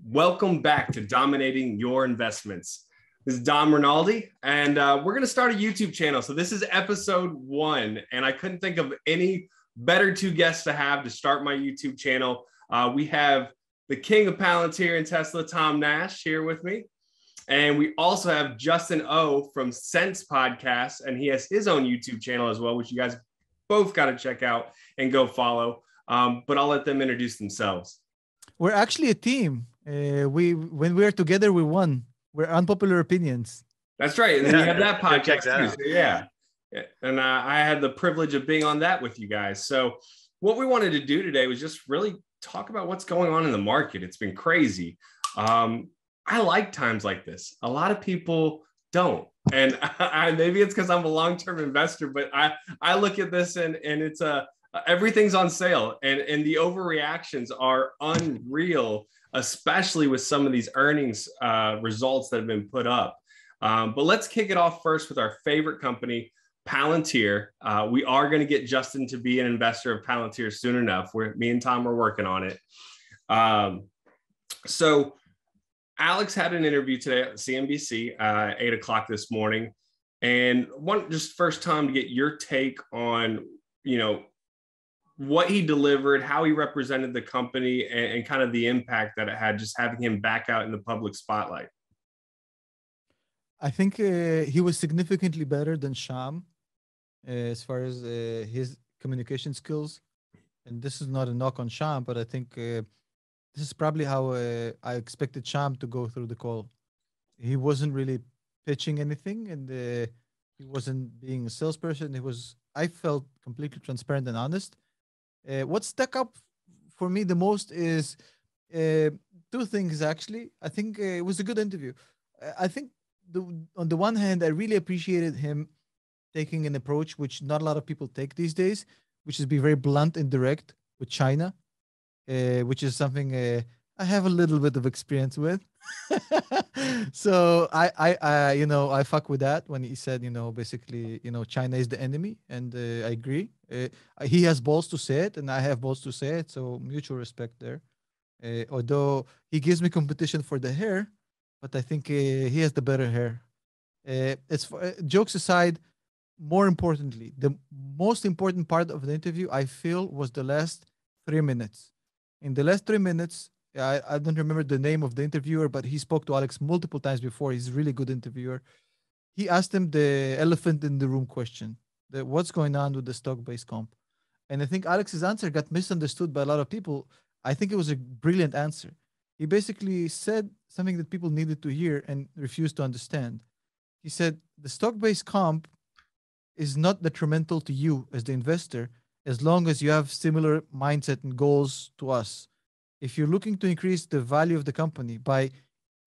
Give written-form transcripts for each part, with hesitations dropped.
Welcome back to Dominating Your Investments. This is Dom Rinaldi, and we're going to start a YouTube channel. So this is episode 1, and I couldn't think of any better two guests to have to start my YouTube channel. We have the king of Palantir and Tesla, Tom Nash, here with me. And we also have Justin O from Sense Podcast, and he has his own YouTube channel as well, which you guys both got to check out and go follow. But I'll let them introduce themselves. We're actually a team. When we are together, we won. We're Unpopular Opinions. That's right. And then you have that podcast too. So yeah. And I had the privilege of being on that with you guys. So what we wanted to do today was just really talk about what's going on in the market. It's been crazy. I like times like this. A lot of people don't. And maybe it's because I'm a long-term investor, but I look at this and it's everything's on sale, and the overreactions are unreal, especially with some of these earnings results that have been put up. But let's kick it off first with our favorite company, Palantir. We are going to get Justin to be an investor of Palantir soon enough. Me and Tom are working on it. So Alex had an interview today at CNBC, 8 o'clock this morning. And just first time to get your take on, what he delivered, how he represented the company, and kind of the impact that it had, just having him back out in the public spotlight. I think he was significantly better than Sham as far as his communication skills. And this is not a knock on Sham, but I think this is probably how I expected Sham to go through the call. He wasn't really pitching anything, and he wasn't being a salesperson. I felt completely transparent and honest. What stuck up for me the most is two things, actually. I think it was a good interview. I think on the one hand, I really appreciated him taking an approach which not a lot of people take these days, which is be very blunt and direct with China, which is something I have a little bit of experience with. So I fuck with that when he said, basically, China is the enemy, and I agree. He has balls to say it, and I have balls to say it, so mutual respect there. Although he gives me competition for the hair, but I think he has the better hair. Jokes aside, more importantly, the most important part of the interview, I feel, was the last 3 minutes. In the last 3 minutes, I don't remember the name of the interviewer, but he spoke to Alex multiple times before. He's a really good interviewer. He asked him the elephant in the room question, what's going on with the stock-based comp? And I think Alex's answer got misunderstood by a lot of people. I think it was a brilliant answer. He basically said something that people needed to hear and refused to understand. He said, the stock-based comp is not detrimental to you as the investor, as long as you have similar mindset and goals to us. If you're looking to increase the value of the company by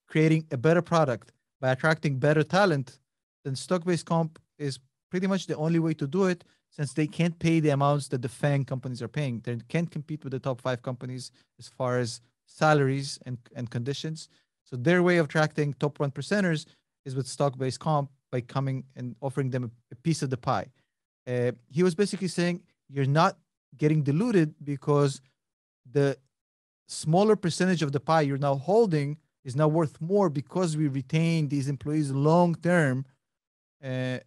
creating a better product, by attracting better talent, then stock-based comp is pretty much the only way to do it, since they can't pay the amounts that the FANG companies are paying. They can't compete with the top 5 companies as far as salaries and conditions. So their way of attracting top 1%ers is with stock-based comp by coming and offering them a piece of the pie. He was basically saying, you're not getting diluted because the smaller percentage of the pie you're now holding is now worth more because we retain these employees long term.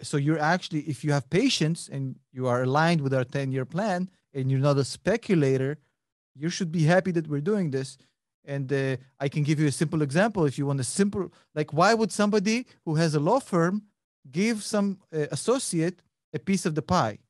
So you're actually, if you have patience and you are aligned with our 10-year plan and you're not a speculator, you should be happy that we're doing this. And I can give you a simple example. If you want a simple, like, why would somebody who has a law firm give some associate a piece of the pie?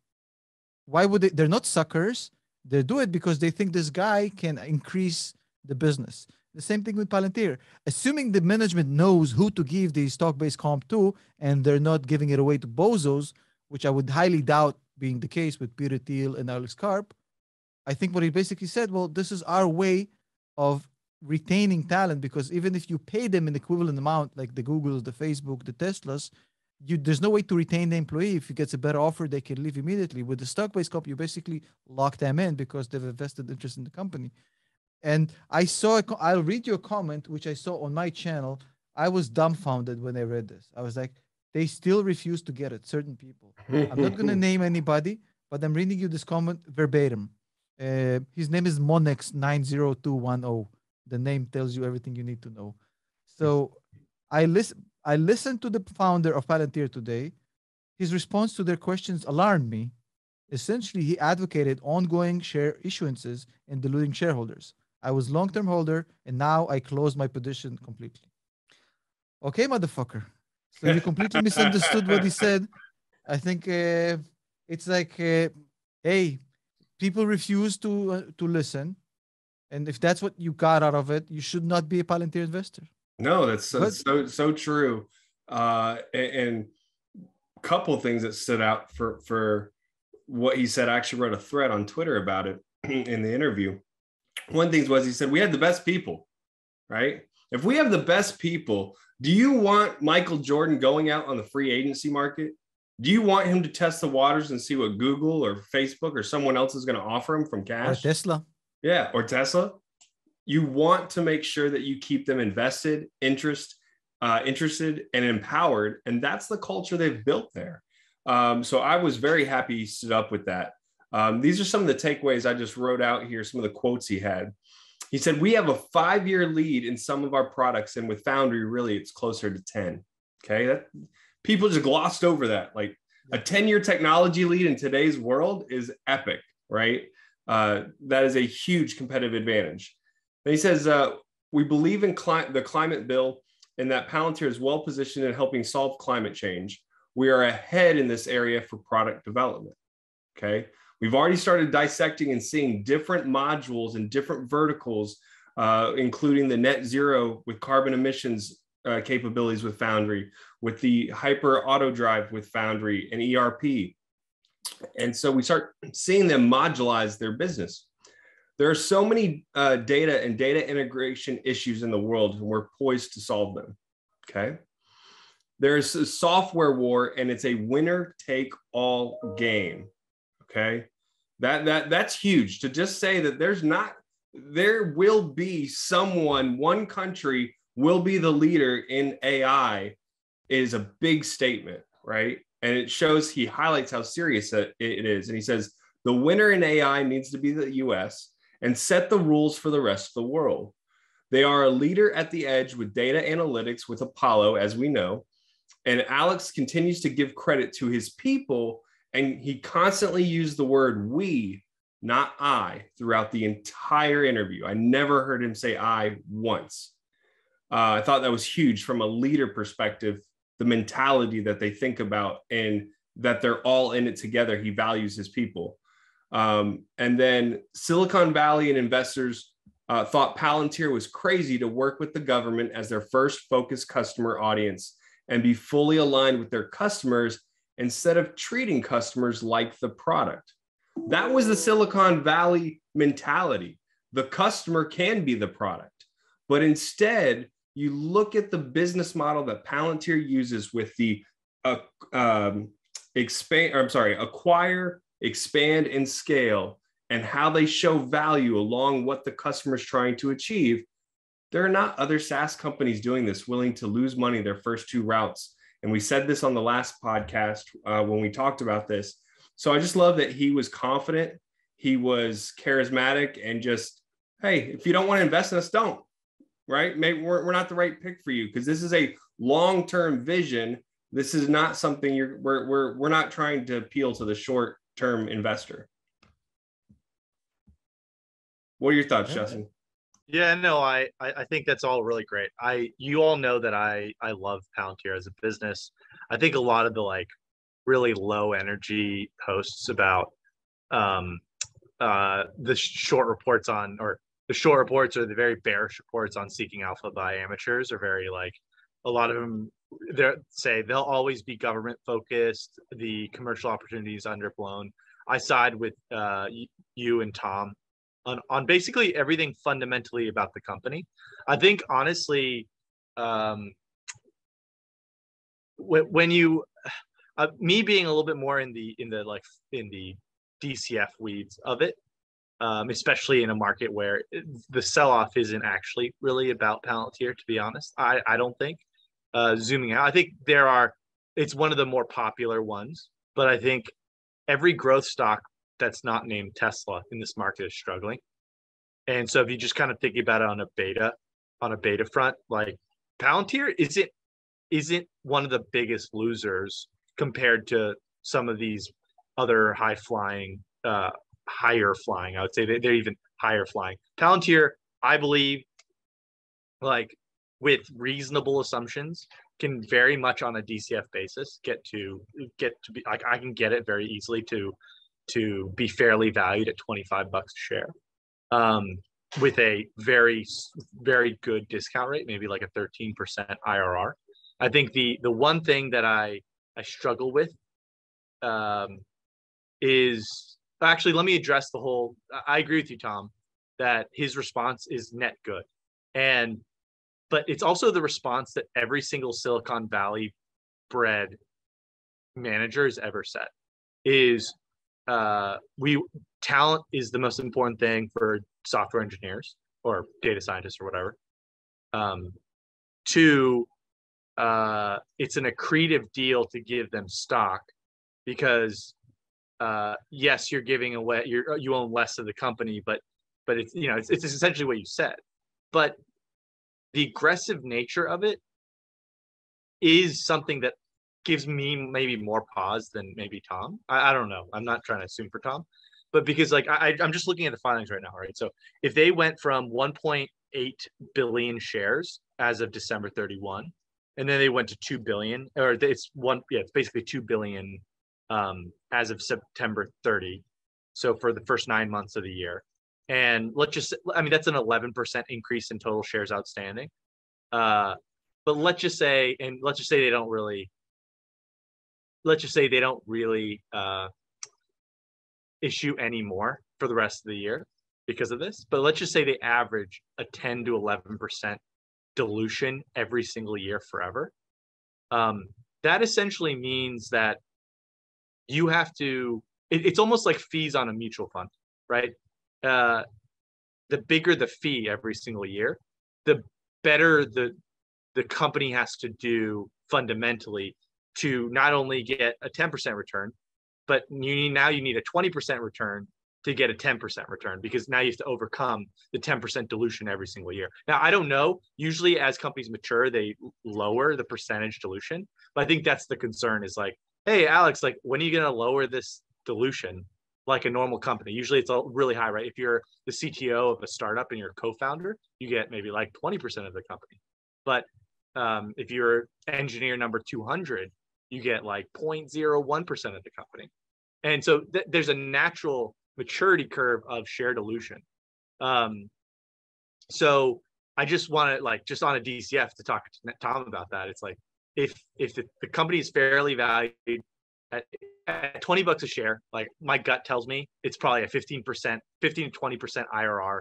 Why would they? They're not suckers. They do it because they think this guy can increase the business. The same thing with Palantir. Assuming the management knows who to give the stock-based comp to, and they're not giving it away to bozos, which I would highly doubt being the case with Peter Thiel and Alex Karp. I think what he basically said, well, this is our way of retaining talent, because even if you pay them an equivalent amount, like the Googles, the Facebook, the Teslas, there's no way to retain the employee. If he gets a better offer, they can leave immediately. With the stock-based comp, you basically lock them in because they've invested interest in the company. And I'll read you a comment, which I saw on my channel. I was dumbfounded when I read this. I was like, they still refuse to get it, certain people. I'm not going to name anybody, but I'm reading you this comment verbatim. His name is Monex90210. The name tells you everything you need to know. So I listened to the founder of Palantir today. His response to their questions alarmed me. Essentially, he advocated ongoing share issuances and diluting shareholders. I was long-term holder, and now I closed my position completely. Okay, motherfucker. So you completely misunderstood what he said. I think it's like, hey, people refuse to listen, and if that's what you got out of it, you should not be a Palantir investor. No, that's so true. And a couple of things that stood out for what he said. I actually wrote a thread on Twitter about it in the interview. One thing was he said, we had the best people, right? If we have the best people, do you want Michael Jordan going out on the free agency market? Do you want him to test the waters and see what Google or Facebook or someone else is going to offer him from cash? Or Tesla. Yeah, or Tesla. You want to make sure that you keep them invested, interested, and empowered. And that's the culture they've built there. So I was very happy he stood up with that. These are some of the takeaways I just wrote out here, some of the quotes he had. He said, we have a 5-year lead in some of our products. And with Foundry, really, it's closer to 10. Okay. People just glossed over that. Like a 10-year technology lead in today's world is epic, right? That is a huge competitive advantage. And he says, we believe in the climate bill and that Palantir is well positioned in helping solve climate change. We are ahead in this area for product development. Okay. We've already started dissecting and seeing different modules and different verticals, including the net zero with carbon emissions capabilities with Foundry, with the hyper auto drive with Foundry and ERP. And so we start seeing them modulize their business. There are so many data and data integration issues in the world, and we're poised to solve them. Okay. There's a software war, and it's a winner take all game. Okay. That's huge. To just say that there will be someone, one country will be the leader in AI is a big statement, right? And it shows, he highlights how serious it is. And he says, the winner in AI needs to be the US and set the rules for the rest of the world. They are a leader at the edge with data analytics with Apollo, as we know. And Alex continues to give credit to his people. And he constantly used the word we, not I, throughout the entire interview. I never heard him say I once. I thought that was huge from a leader perspective, the mentality that they think about and that they're all in it together. He values his people. And then Silicon Valley and investors thought Palantir was crazy to work with the government as their first focused customer audience and be fully aligned with their customers instead of treating customers like the product. That was the Silicon Valley mentality. The customer can be the product, but instead you look at the business model that Palantir uses with the acquire, expand, and scale, and how they show value along what the customer is trying to achieve. There are not other SaaS companies doing this, willing to lose money their first 2 routes. And we said this on the last podcast when we talked about this. So I just love that he was confident, he was charismatic, and just, hey, if you don't want to invest in us, don't, right? Maybe we're not the right pick for you because this is a long-term vision. This is not something we're not trying to appeal to the short-term investor. What are your thoughts, Justin? Yeah, no, I think that's all really great. You all know that I love Palantir as a business. I think a lot of the like really low energy posts about the short reports or the very bearish reports on Seeking Alpha by amateurs are very like, a lot of them they'll always be government focused. The commercial opportunity is underblown. I side with you and Tom on basically everything fundamentally about the company. I think honestly, when you me being a little bit more in the DCF weeds of it, especially in a market where the sell-off isn't actually really about Palantir, to be honest. I don't think. Zooming out, I think it's one of the more popular ones, but I think every growth stock that's not named Tesla in this market is struggling. And so if you just kind of think about it on a beta front, like Palantir isn't one of the biggest losers compared to some of these other higher flying, I would say they're even higher flying. Palantir, I believe, like with reasonable assumptions, can very much on a DCF basis get to be like, I can get it very easily to be fairly valued at $25 a share, with a very, very good discount rate, maybe like a 13% IRR. I think the one thing that I struggle with is actually, let me address the whole. I agree with you, Tom, that his response is net good, but it's also the response that every single Silicon Valley bred manager has ever said is talent is the most important thing for software engineers or data scientists or whatever. Two, it's an accretive deal to give them stock because yes, you're giving away, you own less of the company, but it's, you know, it's essentially what you said. But the aggressive nature of it is something that gives me maybe more pause than maybe Tom. I don't know. I'm not trying to assume for Tom, but because like I'm just looking at the filings right now, right? So if they went from 1.8 billion shares as of December 31, and then they went to 2 billion, or it's basically 2 billion as of September 30. So for the first 9 months of the year. And that's an 11% increase in total shares outstanding. But let's just say they don't really issue any more for the rest of the year because of this. But let's just say they average a 10 to 11% dilution every single year forever. That essentially means that you have to, it's almost like fees on a mutual fund, right? The bigger the fee every single year, the better the company has to do fundamentally to not only get a 10% return, but you need a 20% return to get a 10% return, because now you have to overcome the 10% dilution every single year. Now, I don't know. Usually as companies mature, they lower the percentage dilution. But I think that's the concern is like, hey, Alex, like, when are you going to lower this dilution like a normal company? Usually it's really high, right? If you're the CTO of a startup and you're a co-founder, you get maybe like 20% of the company. But if you're engineer number 200, you get like 0.01% of the company. And so there's a natural maturity curve of share dilution. So I just want to, like, just on a DCF, to talk to Tom about that. It's like, if the company is fairly valued at $20 a share, like my gut tells me it's probably a 15 to 20% IRR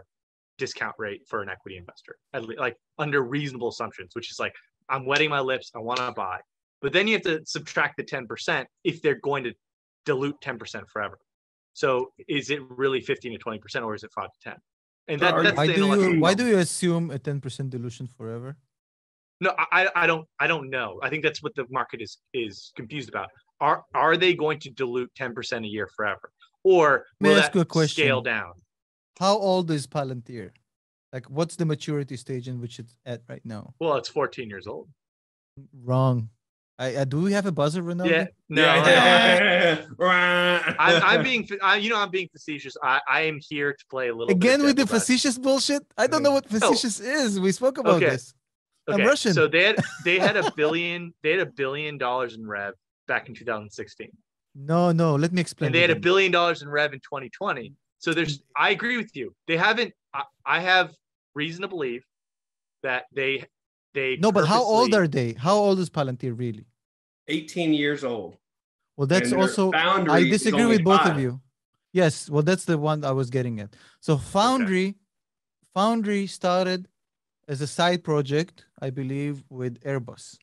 discount rate for an equity investor, like under reasonable assumptions, which is like, I'm wetting my lips, I want to buy. But then you have to subtract the 10% if they're going to dilute 10% forever. So is it really 15 to 20%, or is it 5 to 10? And that's why do you assume a 10% dilution forever? No, I don't know. I think that's what the market is confused about. Are they going to dilute 10% a year forever, or will that scale down? How old is Palantir? Like, what's the maturity stage in which it's at right now? Well, it's 14 years old. Wrong. Do we have a buzzer, Ronaldo? Yeah, no. Yeah. I'm being facetious. I am here to play a little again with the facetious bullshit. I don't know what facetious is. We spoke about this. Okay. I'm Russian. So they had $1 billion. They had $1 billion in rev back in 2016. No. Let me explain. And they had $1 billion in rev in 2020. So I agree with you. They haven't. I have reason to believe that they. No, but how old are they? How old is Palantir really? 18 years old. Well, that's also, I disagree with both of you. Yes, well, that's the one I was getting at. So Foundry started as a side project, I believe, with Airbus.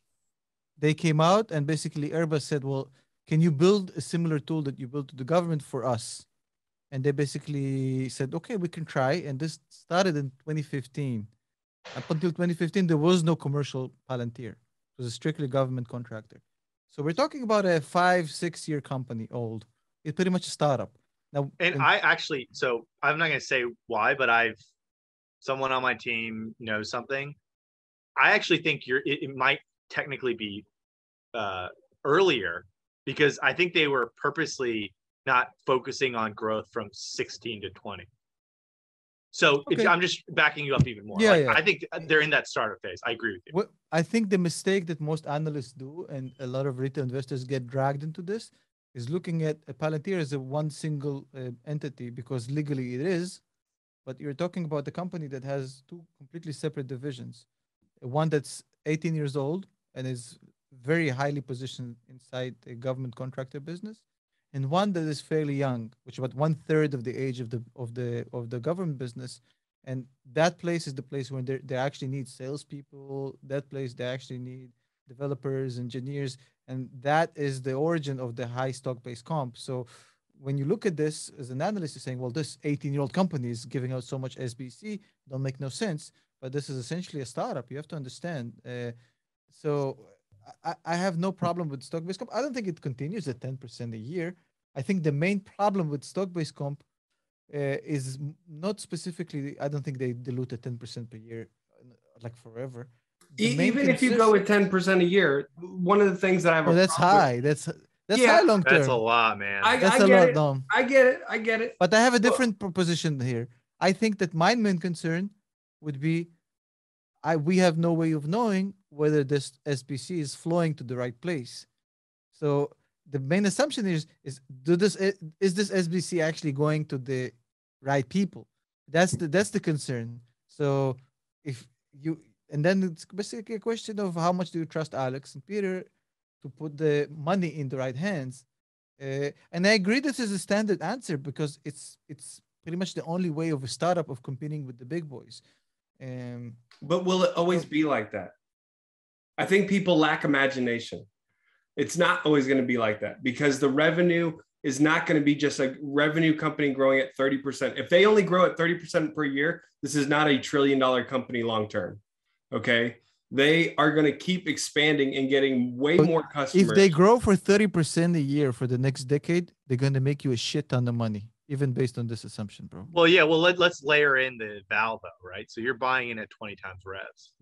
They came out and basically Airbus said, well, can you build a similar tool that you built to the government for us? And they basically said, okay, we can try. And this started in 2015. Up until 2015, there was no commercial Palantir. It was a strictly government contractor. So we're talking about a 5-6 year company old. It's pretty much a startup. Now, and I actually, so I'm not going to say why, but I've someone on my team knows something, I actually think it might technically be earlier, because I think they were purposely not focusing on growth from 16 to 20. So Okay. I'm just backing you up even more. Yeah, like, yeah. I think they're in that startup phase. I agree with you. What I think the mistake that most analysts do, and a lot of retail investors get dragged into this, is looking at Palantir as a one single entity, because legally it is, but you're talking about a company that has two completely separate divisions. One that's 18 years old and is very highly positioned inside a government contractor business, and one that is fairly young, which is about one third of the age of the government business. And that place is the place where they actually need salespeople. That place they actually need developers, engineers, and that is the origin of the high stock-based comp. So when you look at this as an analyst, you're saying, well, this 18-year-old company is giving out so much SBC, don't make no sense. But this is essentially a startup. You have to understand. So I have no problem with stock-based comp. I don't think it continues at 10% a year. I think the main problem with stock-based comp is not specifically, I don't think they dilute at 10% per year, like forever. Even if you go with 10% a year, one of the things that I have that's high. That's high long term. That's a lot, man. That's a lot. No. I get it. But I have a different proposition here. I think that my main concern would be, we have no way of knowing whether this SBC is flowing to the right place. So the main assumption is this SBC actually going to the right people? That's the concern. So and then it's basically a question of how much do you trust Alex and Peter to put the money in the right hands. And I agree this is a standard answer, because it's pretty much the only way of a startup of competing with the big boys. But will it always be like that? I think people lack imagination. It's not always going to be like that, because the revenue is not going to be just a revenue company growing at 30%. If they only grow at 30% per year, this is not a $1 trillion company long term. Okay. They are going to keep expanding and getting way more customers. If they grow for 30% a year for the next decade, they're going to make you a shit ton of money, even based on this assumption, bro. Well, yeah. Well, let's layer in the Valvo, right? So you're buying in at 20 times revs.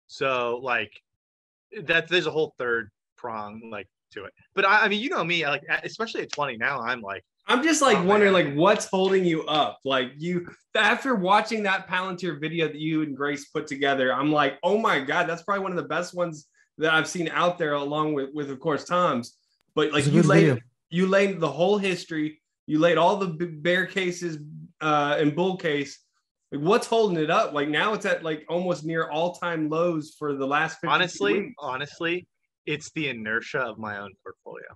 So like there's a whole third prong like to it. But I mean, you know me, like especially at 20 now, I'm just like wondering like what's holding you up. Like after watching that Palantir video that you and Grace put together, I'm like, oh my God, that's probably one of the best ones that I've seen out there, along with of course Tom's. But like you laid the whole history, you laid all the bear cases and bull case. Like what's holding it up? Like now it's at like almost near all-time lows for the last 52 weeks. Honestly, it's the inertia of my own portfolio.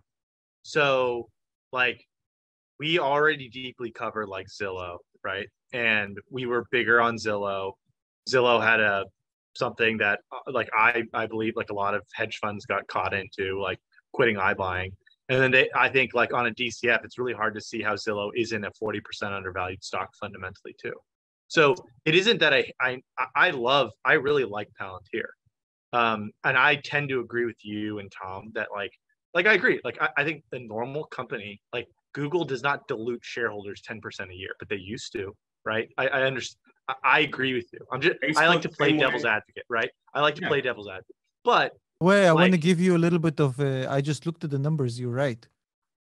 So like we already deeply covered like Zillow, right? And we were bigger on Zillow. Zillow had something that like I believe like a lot of hedge funds got caught into, like quitting iBuying. And then I think like on a DCF, it's really hard to see how Zillow isn't a 40% undervalued stock fundamentally too. So it isn't that I really like Palantir. And I tend to agree with you and Tom that like I agree. Like I think the normal company, like Google does not dilute shareholders 10% a year, but they used to, right? I understand. I agree with you. I like to play devil's advocate, right? I like to play devil's advocate. But wait, I want to give you a little bit of I just looked at the numbers. You're right.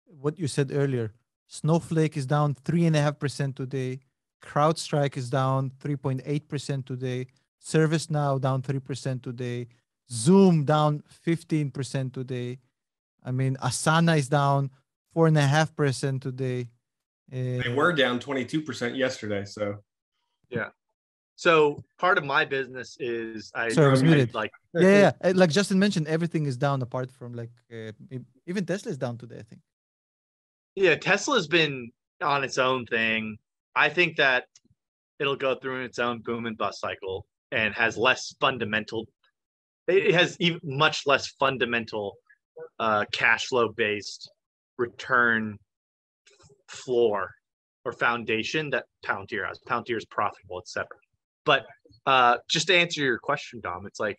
What you said earlier. Snowflake is down 3.5% today. CrowdStrike is down 3.8% today. ServiceNow down 3% today. Zoom down 15% today. I mean, Asana is down 4.5% today. They were down 22% yesterday. So, yeah. So part of my business is like like Justin mentioned, everything is down apart from like even Tesla is down today, I think. Yeah, Tesla's been on its own thing. I think that it'll go through its own boom and bust cycle and has less fundamental. It has even much less fundamental cash flow based return floor or foundation that Palantir has. Palantir is profitable, it's separate. But just to answer your question, Dom, it's like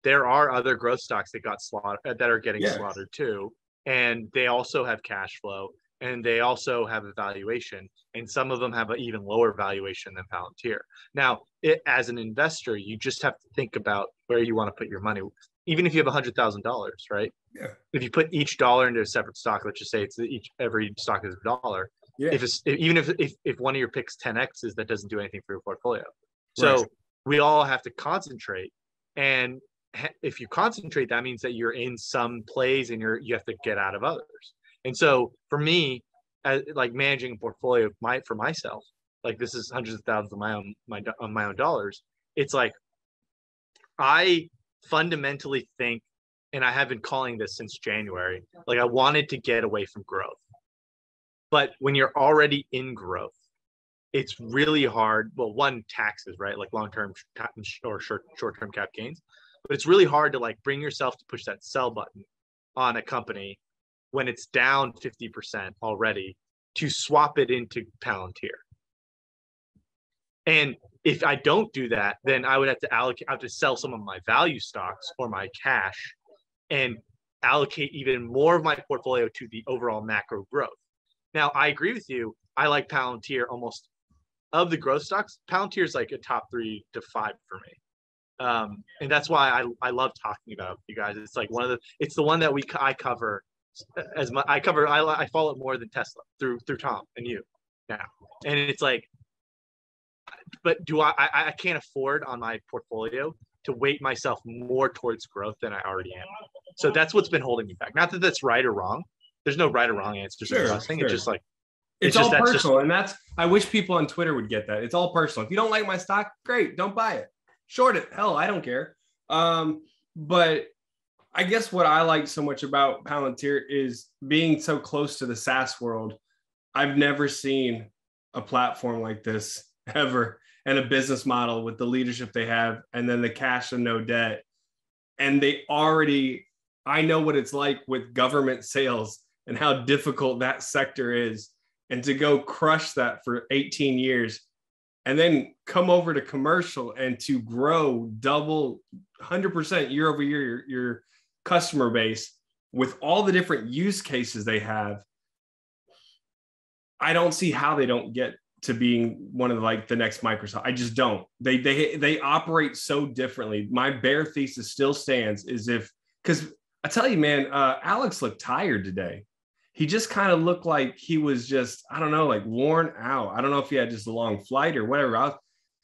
there are other growth stocks that got slaughtered that are getting slaughtered too, and they also have cash flow. and they also have a valuation, and some of them have an even lower valuation than Palantir. Now, as an investor, you just have to think about where you want to put your money. Even if you have $100,000, right? Yeah. If you put each dollar into a separate stock, let's just say every stock is $1. Yeah. If one of your picks 10x's, that doesn't do anything for your portfolio. So Right. we all have to concentrate, and if you concentrate, that means that you're in some plays and you have to get out of others. And so for me, like managing a portfolio for myself, like this is hundreds of thousands of my own dollars. It's like I fundamentally think, and I have been calling this since January, like I wanted to get away from growth. But when you're already in growth, it's really hard. Well, one, taxes, right? Like long-term or short-term cap gains. But it's really hard to like bring yourself to push that sell button on a company when it's down 50% already to swap it into Palantir. And if I don't do that, then I would have to sell some of my value stocks or my cash and allocate even more of my portfolio to the overall macro growth. Now, I agree with you. I like Palantir almost of the growth stocks. Palantir is like a top 3 to 5 for me. And that's why I love talking about you guys. It's like it's the one that I cover I follow it more than Tesla through Tom and you now. And it's like, but I can't afford on my portfolio to weight myself more towards growth than I already am. So that's what's been holding me back. Not that that's right or wrong. There's no right or wrong answer to this thing. It's just like, it's all personal. And I wish people on Twitter would get that. It's all personal. If you don't like my stock, great, don't buy it. Short it. Hell, I don't care. But I guess what I like so much about Palantir is being so close to the SaaS world. I've never seen a platform like this ever, and a business model with the leadership they have, and then the cash and no debt. And I know what it's like with government sales and how difficult that sector is. And to go crush that for 18 years and then come over to commercial and to grow double 100% year over year, your customer base with all the different use cases they have. I don't see how they don't get to being one of the next Microsoft. I just don't. They operate so differently. My bear thesis still stands because I tell you, man, Alex looked tired today. He just kind of looked like he was just, I don't know, like worn out. I don't know if he had just a long flight or whatever.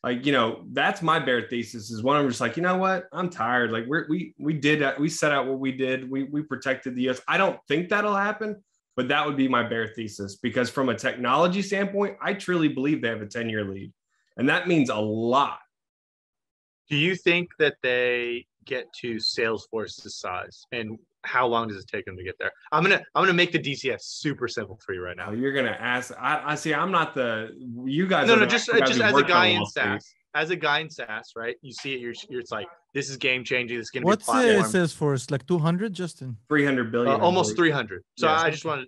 That's my bear thesis is when I'm just like, you know what? I'm tired. Like we set out what we did. We protected the US. I don't think that'll happen, but that would be my bear thesis, because from a technology standpoint, I truly believe they have a 10-year lead. And that means a lot. Do you think that they get to Salesforce's size, and how long does it take them to get there? I'm gonna make the DCF super simple for you right now. You're gonna ask. I see. I'm not you guys. No, just as a guy in SaaS. As a guy in SaaS, right? You see it. It's like, this is game changing. This is gonna be. What's Salesforce, like 200, Justin? 300 billion. Almost 300. So yes. I just wanted.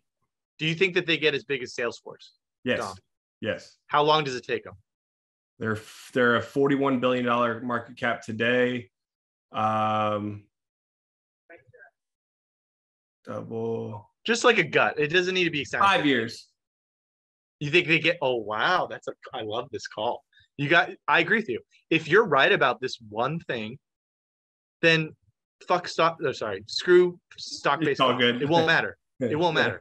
Do you think that they get as big as Salesforce? Yes. Dom? Yes. How long does it take them? They're a $41 billion market cap today. Double. Just like a gut. It doesn't need to be exact. 5 years. You think they get? Oh wow, I love this call. I agree with you. If you're right about this one thing, then screw stock-based. It's all good. It won't matter. It won't matter.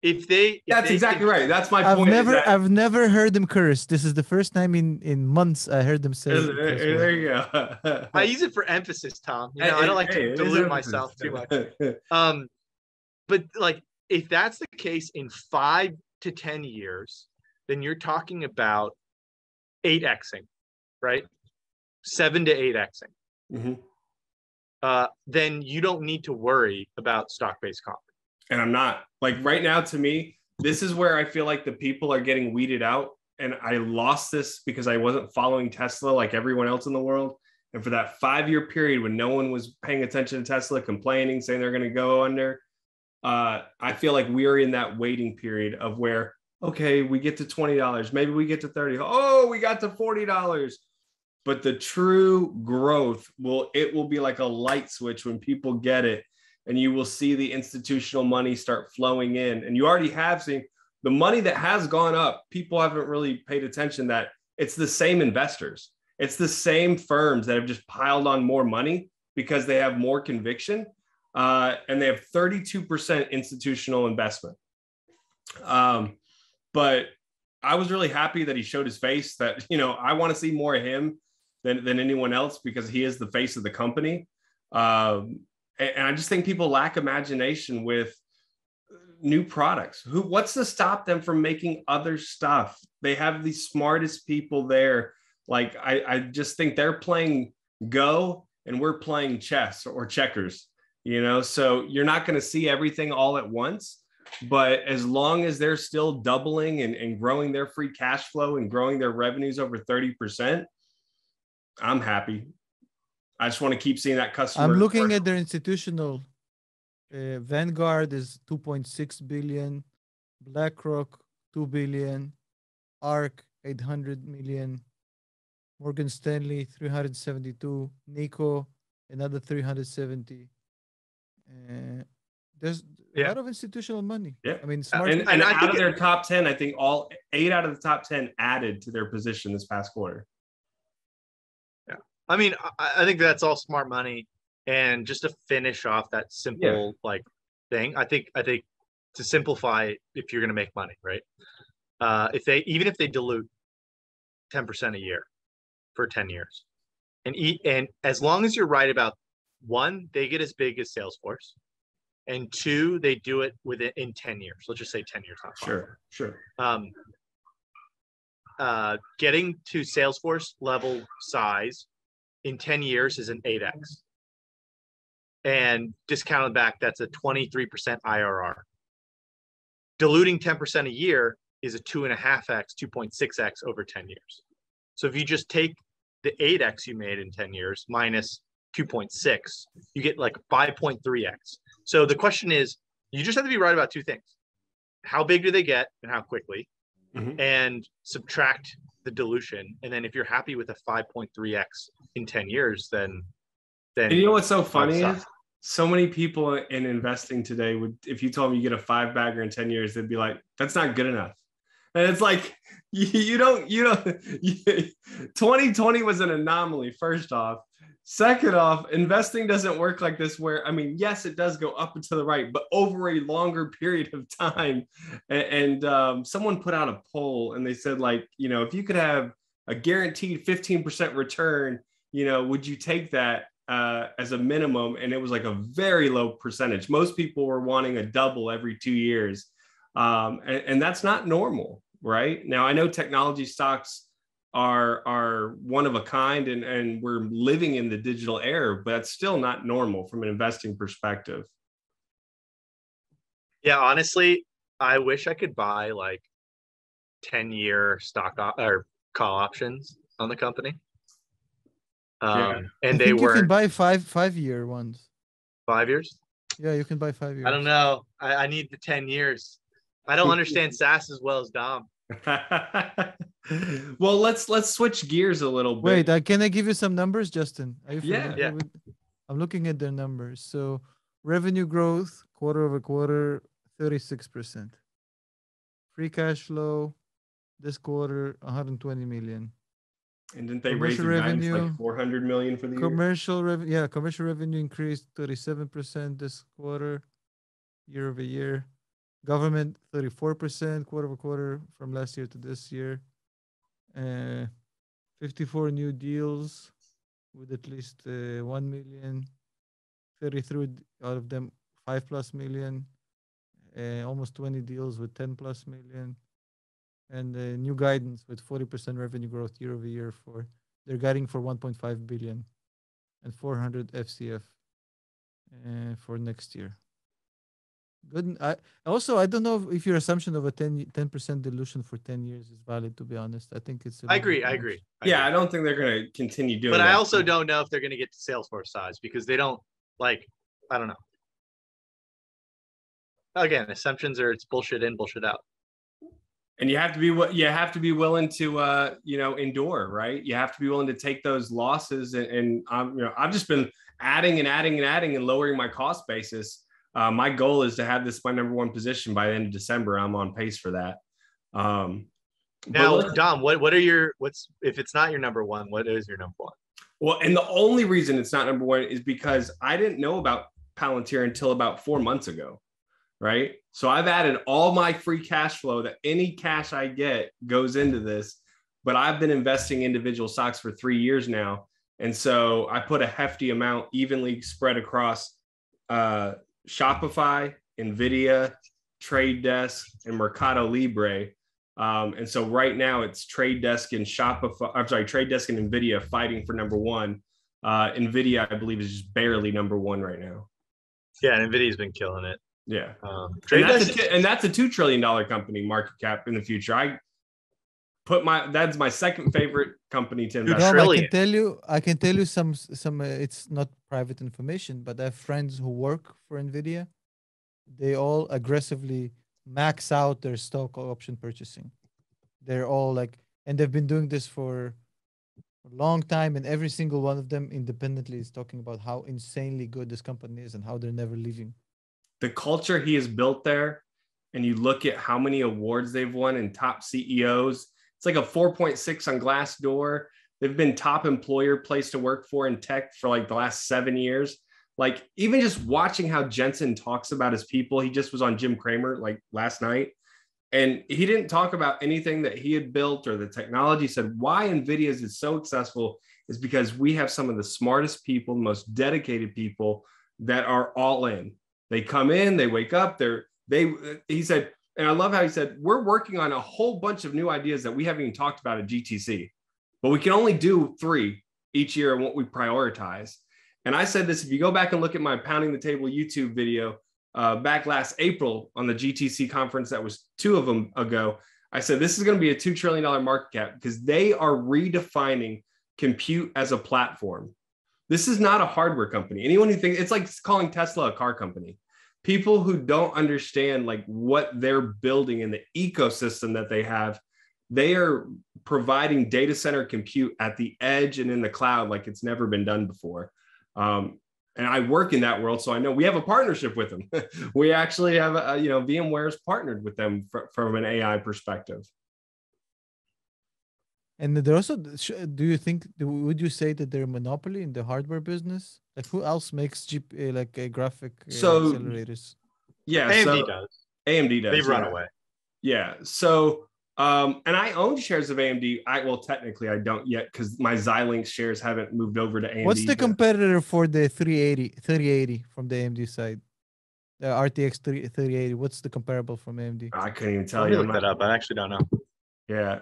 That's exactly right. That's my point. I've never heard him curse. This is the first time in months I heard him say. There you go. I use it for emphasis, Tom. I don't like to dilute myself too much. But like, if that's the case in 5 to 10 years, then you're talking about 8xing, right? 7 to 8xing. Mm-hmm. Then you don't need to worry about stock-based comp. And I'm not. Like right now, to me, this is where I feel like the people are getting weeded out. And I lost this because I wasn't following Tesla like everyone else in the world. And for that 5-year period when no one was paying attention to Tesla, complaining, saying they're going to go under, I feel like we're in that waiting period of where, okay, we get to $20, maybe we get to $30. Oh, we got to $40. But the true growth will be like a light switch when people get it. and you will see the institutional money start flowing in. And you already have seen the money that has gone up. People haven't really paid attention that it's the same investors. It's the same firms that have just piled on more money because they have more conviction. And they have 32% institutional investment. But I was really happy that he showed his face, that, you know, I want to see more of him than anyone else, because he is the face of the company. And I just think people lack imagination with new products. What's to stop them from making other stuff? They have the smartest people there. Like, I just think they're playing Go and we're playing chess or checkers, you know? So you're not going to see everything all at once, but as long as they're still doubling and growing their free cash flow and growing their revenues over 30%, I'm happy. I just want to keep seeing that customer. I'm looking at their institutional. Vanguard is 2.6 billion, BlackRock 2 billion, ARK 800 million, Morgan Stanley 372, Nikko another 370. There's a lot of institutional money. Yeah, I mean, smart. And out of their top 10, I think all 8 out of the top 10 added to their position this past quarter. Yeah, I mean, I think that's all smart money. And just to finish off that simple thing, I think to simplify, if you're going to make money, right? Even if they dilute 10% a year for 10 years, and as long as you're right about, one, they get as big as Salesforce, and two, they do it in 10 years. Let's just say 10 years. Sure. Getting to Salesforce level size in 10 years is an 8x. And discounted back, that's a 23% IRR. Diluting 10% a year is a 2.5x, 2.6x over 10 years. So if you just take the 8x you made in 10 years minus 2.6, you get like 5.3x. So the question is, you just have to be right about two things. How big do they get and how quickly? Mm-hmm. And subtract the dilution. And then if you're happy with a 5.3x in 10 years, then and you know what's so funny is, so many people in investing today would, if you told them you get a 5-bagger in 10 years, they'd be like, that's not good enough. And it's like, you don't 2020 was an anomaly, first off. Second off, investing doesn't work like this, where, I mean, yes, it does go up and to the right, but over a longer period of time. And someone put out a poll and they said, like, you know, if you could have a guaranteed 15% return, you know, would you take that as a minimum? And it was like a very low percentage. Most people were wanting a double every 2 years. And that's not normal, right? Now, I know technology stocks are one of a kind, and we're living in the digital era, but it's still not normal from an investing perspective. Yeah, honestly, I wish I could buy like 10-year stock or call options on the company. And they were. You can buy five-year ones. 5 years? Yeah, you can buy 5 years. I don't know. I need the 10 years. I don't understand SaaS as well as Dom. Well, let's switch gears a little bit. Wait, can I give you some numbers, Justin? Yeah. I'm looking at their numbers. So revenue growth quarter over quarter, 36%. Free cash flow this quarter, 120 million. And didn't they raise their guidance like 400 million for the year? Commercial revenue increased 37% this quarter, year over year. Government 34% quarter over quarter from last year to this year. 54 new deals with at least 1 million. 33 out of them 5+ million. Almost 20 deals with 10+ million. And new guidance with 40% revenue growth year over year. They're guiding for 1.5 billion and 400 FCF for next year. Good. I don't know if your assumption of a 10% dilution for 10 years is valid, to be honest. I think it's. I agree. Yeah, I don't think they're going to continue doing that. But I also don't know if they're going to get to Salesforce size, because they don't, I don't know. Again, assumptions are, it's bullshit in, bullshit out. And you have to be willing to endure, right? You have to be willing to take those losses, and I've just been adding and lowering my cost basis. My goal is to have this my number one position by the end of December. I'm on pace for that. Now, Dom, what's if it's not your number one, what is your number one? Well, and the only reason it's not number one is because I didn't know about Palantir until about 4 months ago. Right. So I've added all my free cash flow, that any cash I get goes into this, but I've been investing individual stocks for 3 years now. And so I put a hefty amount evenly spread across Shopify, NVIDIA, Trade Desk, and Mercado Libre. And so right now it's Trade Desk and Trade Desk and NVIDIA fighting for number one. NVIDIA, I believe, is just barely number one right now. Yeah, NVIDIA's been killing it. Yeah. And that's a $2 trillion company market cap in the future. That's my second favorite company to invest in. I can tell you some it's not private information, but I have friends who work for NVIDIA. They all aggressively max out their stock option purchasing. They're all and they've been doing this for a long time, and every single one of them independently is talking about how insanely good this company is and how they're never leaving. The culture he has built there, and you look at how many awards they've won and top CEOs, it's like a 4.6 on Glassdoor. They've been top employer place to work for in tech for the last 7 years. Even just watching how Jensen talks about his people, he just was on Jim Cramer last night, and he didn't talk about anything that he had built or the technology. He said why NVIDIA is so successful is because we have some of the smartest people, most dedicated people that are all in. They come in, they wake up, he said, and I love how he said, we're working on a whole bunch of new ideas that we haven't even talked about at GTC, but we can only do 3 each year and what we prioritize. And I said this, if you go back and look at my Pounding the Table YouTube video back last April on the GTC conference, that was 2 of them ago, I said, this is going to be a $2 trillion market cap because they are redefining compute as a platform. This is not a hardware company. Anyone who thinks it's like calling Tesla a car company. People who don't understand what they're building in the ecosystem that they have, they are providing data center compute at the edge and in the cloud like it's never been done before. And I work in that world, so I know we have a partnership with them. We actually have, VMware's partnered with them from an AI perspective. And they're also, would you say that they're a monopoly in the hardware business? Who else makes graphic accelerators? Yeah, AMD does. AMD does. They've run away. Yeah. So, and I own shares of AMD. Technically I don't yet because my Xilinx shares haven't moved over to AMD. What's the competitor for the 3080 from the AMD side? The RTX 3080. What's the comparable from AMD? I couldn't even tell you. Look that up. I actually don't know. Yeah.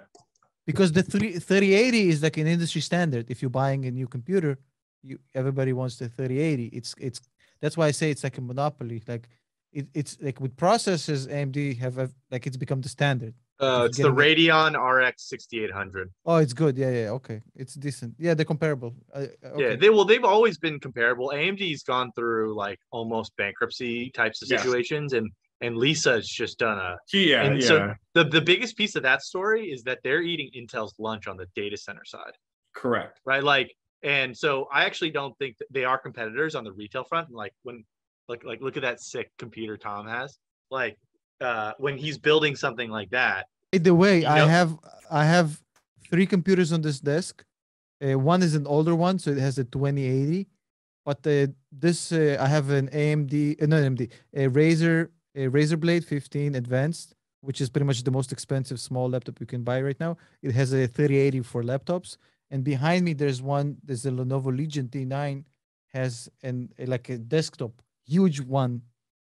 Because the 3080 is an industry standard. If you're buying a new computer, everybody wants the 3080. It's that's why I say it's like a monopoly. It's with processors, AMD have it's become the standard. It's the Radeon RX 6800. Oh, it's good. Yeah. Okay, it's decent. Yeah, they're comparable. Okay. Yeah, they've always been comparable. AMD's gone through almost bankruptcy types of situations, and Lisa's just done So the biggest piece of that story is that they're eating Intel's lunch on the data center side. Correct. Right. And so I actually don't think that they are competitors on the retail front. When look at that sick computer Tom has. When he's building something like that. By the way, I have 3 computers on this desk. One is an older one, so it has a 2080. But I have an a Razer Blade 15 Advanced, which is pretty much the most expensive small laptop you can buy right now. It has a 3080 for laptops, and behind me there's a Lenovo Legion T9, has a desktop, huge one,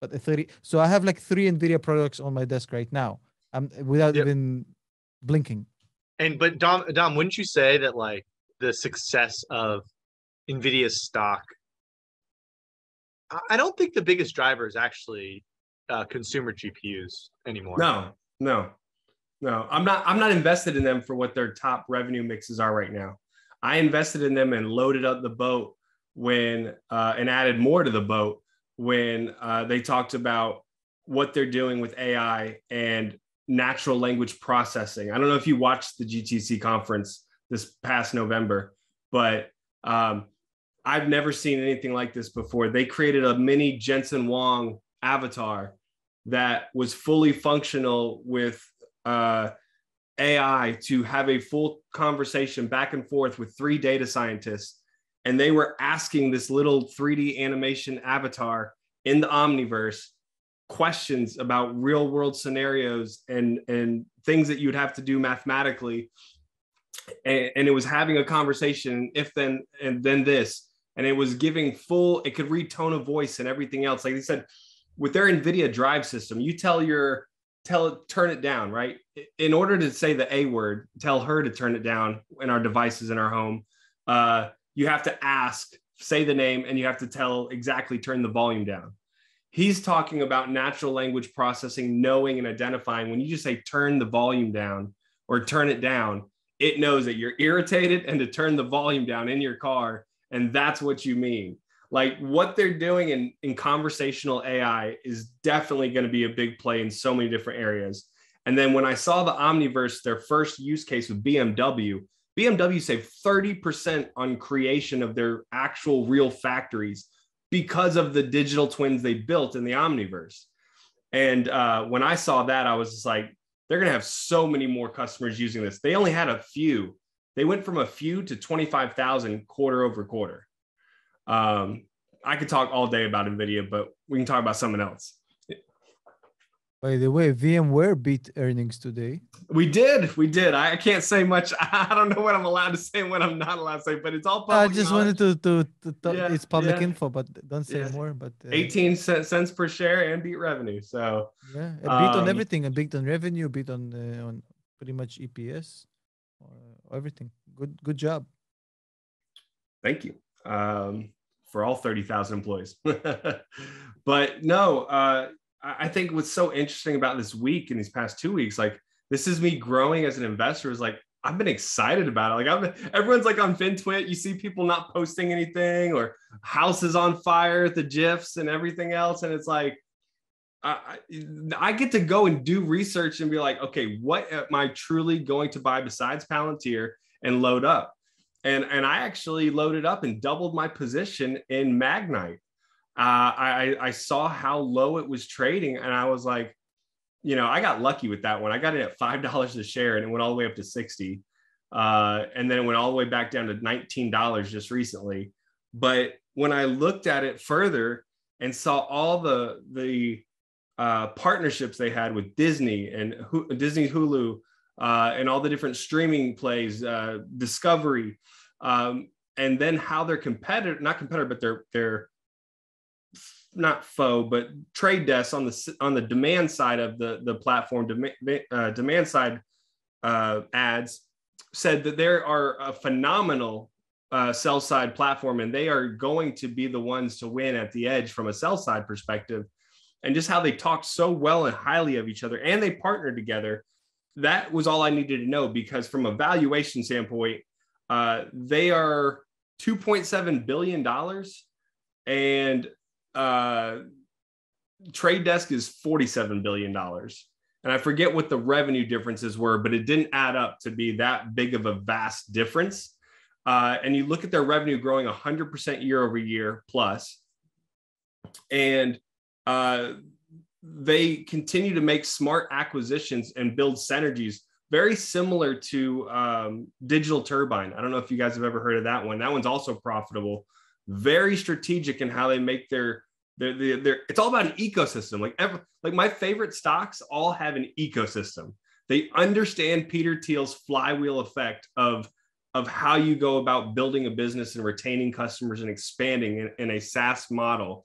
but a 30. So I have 3 NVIDIA products on my desk right now. Without even blinking. But Dom, wouldn't you say that the success of NVIDIA's stock? I don't think the biggest driver is actually consumer GPUs anymore. No. I'm not invested in them for what their top revenue mixes are right now. I invested in them and loaded up the boat when and added more to the boat when they talked about what they're doing with AI and natural language processing. I don't know if you watched the GTC conference this past November, but I've never seen anything like this before. They created a mini Jensen Huang avatar that was fully functional with AI to have a full conversation back and forth with 3 data scientists. And they were asking this little 3D animation avatar in the Omniverse questions about real world scenarios and things that you'd have to do mathematically. And it was having a conversation, if then, and then this, and it was giving full, it could read tone of voice and everything else. Like they said, with their NVIDIA drive system, you tell it, turn it down, right? In order to say the A word, tell her to turn it down in our devices in our home. You have to ask, say the name, and you have to tell exactly, turn the volume down. He's talking about natural language processing, knowing and identifying. When you just say turn the volume down or turn it down, it knows that you're irritated and to turn the volume down in your car. And that's what you mean. Like what they're doing in conversational AI is definitely going to be a big play in so many different areas. And then when I saw the Omniverse, their first use case with BMW saved 30% on creation of their actual real factories because of the digital twins they built in the Omniverse. And when I saw that, I was just like, they're going to have so many more customers using this. They only had a few. They went from a few to 25,000 quarter over quarter. I could talk all day about NVIDIA, but we can talk about something else. By the way, VMware beat earnings today. We did. I can't say much. I don't know what I'm allowed to say and what I'm not allowed to say, but it's all public. I just knowledge. wanted to talk, it's public info, but don't say more. But 18 cents per share and beat revenue. So yeah, a beat on everything. A beat on revenue, beat on pretty much EPS, everything. Good job. Thank you for all 30,000 employees. But no. I think what's so interesting about this week and these past 2 weeks, like this is me growing as an investor, is like I've been excited about it. Like everyone's like on FinTwit, you see people not posting anything or houses on fire, the GIFs and everything else. And it's like I get to go and do research and be like, okay, what am I truly going to buy besides Palantir and load up? And I actually loaded up and doubled my position in Magnite. I saw how low it was trading and I was like, I got lucky with that one. I got it at $5 a share and it went all the way up to 60. And then it went all the way back down to $19 just recently. But when I looked at it further and saw all the partnerships they had with Disney and Disney Hulu and all the different streaming plays, Discovery, and then how their but they're not foe, but trade desks on the demand side of the platform, demand side ads said that there are a phenomenal sell side platform, and they are going to be the ones to win at the edge from a sell side perspective. And just how they talk so well and highly of each other, and they partnered together. That was all I needed to know, because from a valuation standpoint, they are $2.7 billion, and Trade Desk is $47 billion. And I forget what the revenue differences were, but it didn't add up to be that big of a vast difference. And you look at their revenue growing 100% year over year plus, and they continue to make smart acquisitions and build synergies very similar to Digital Turbine. I don't know if you guys have ever heard of that one. That one's also profitable, very strategic in how they make their it's all about an ecosystem. Like my favorite stocks all have an ecosystem. They understand Peter Thiel's flywheel effect of how you go about building a business and retaining customers and expanding in a SaaS model.